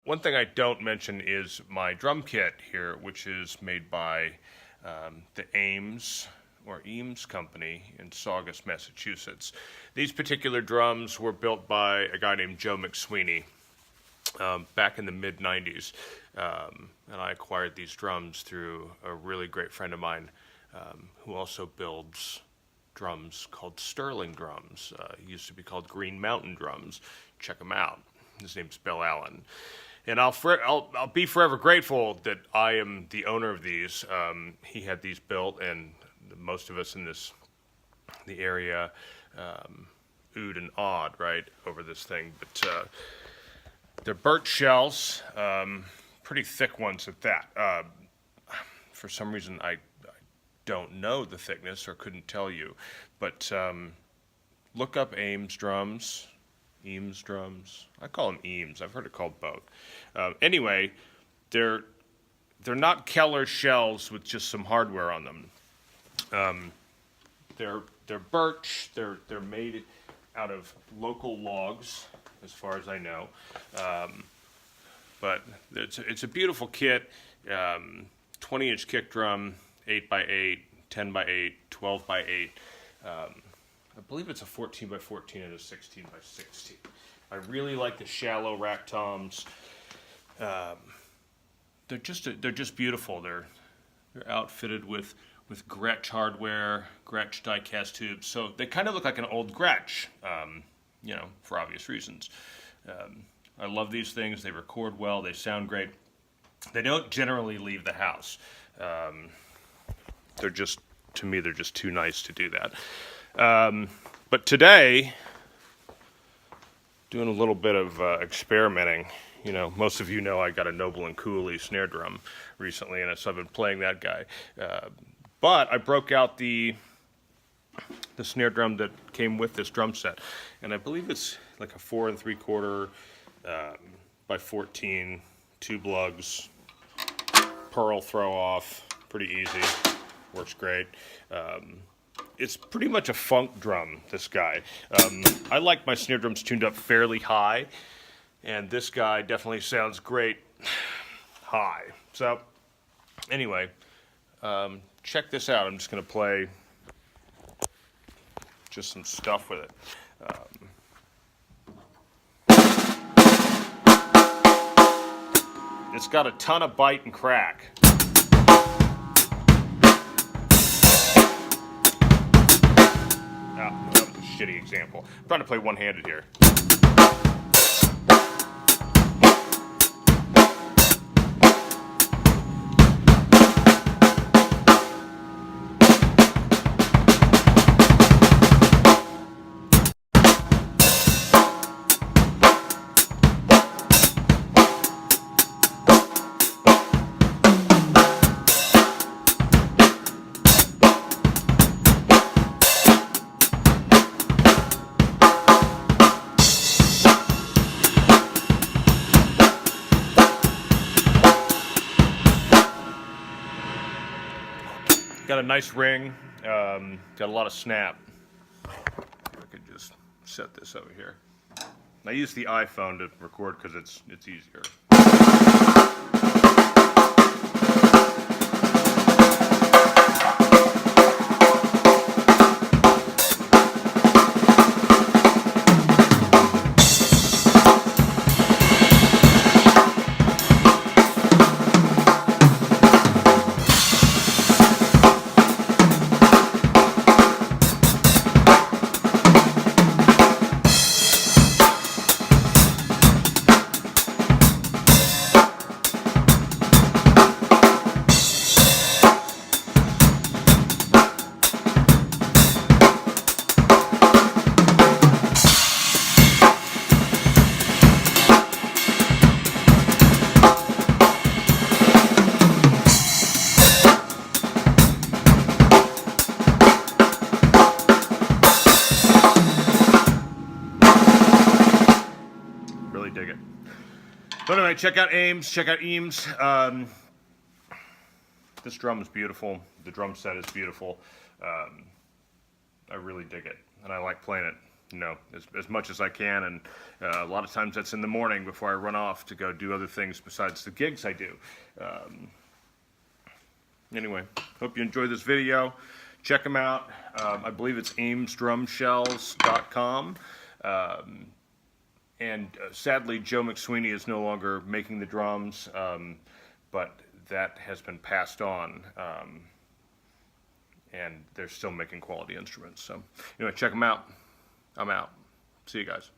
One thing I don't mention is my drum kit here, which is made by the Eames company in Saugus, Massachusetts. These particular drums were built by a guy named Joe McSweeney back in the mid-90s. And I acquired these drums through a really great friend of mine who also builds drums called Sterling drums. He used to be called Green Mountain drums. Check him out. His name's Bill Allen. And I'll be forever grateful that I am the owner of these. He had these built, and most of us in the area oohed and awed, right, over this thing. But they're birch shells, pretty thick ones at that. For some reason, I don't know the thickness or couldn't tell you. But look up Eames drums. I call them Eames. I've heard it called both. Anyway, they're not Keller shells with just some hardware on them. They're birch. They're made out of local logs, as far as I know. But it's a beautiful kit. 20-inch kick drum, 8x8, 10x8, 12x8. I believe it's a 14x14 and a 16x16. I really like the shallow rack toms. They're just beautiful. They're outfitted with Gretsch hardware, Gretsch die-cast tubes. So they kind of look like an old Gretsch, for obvious reasons. I love these things. They record well. They sound great. They don't generally leave the house. To me, they're just too nice to do that. But today, doing a little bit of experimenting. Most of you know I got a Noble and Cooley snare drum recently, and so I've been playing that guy. But I broke out the snare drum that came with this drum set, and I believe it's like a 4 3/4 by 14, tube lugs, pearl throw off, pretty easy, works great. It's pretty much a funk drum, this guy. I like my snare drums tuned up fairly high, and this guy definitely sounds great high. So, anyway, check this out. I'm just going to play just some stuff with it. It's got a ton of bite and crack. That was a shitty example. I'm trying to play one-handed here. Got a nice ring, got a lot of snap. I could just set this over here. I use the iPhone to record because it's easier. Dig it. But anyway, check out Eames. This drum is beautiful. The drum set is beautiful. I really dig it, and I like playing it as much as I can, and a lot of times that's in the morning before I run off to go do other things besides the gigs I do. Anyway, hope you enjoyed this video. Check them out. I believe it's eamesdrumshells.com. And sadly, Joe McSweeney is no longer making the drums, but that has been passed on, and they're still making quality instruments. So anyway, check them out. I'm out. See you guys.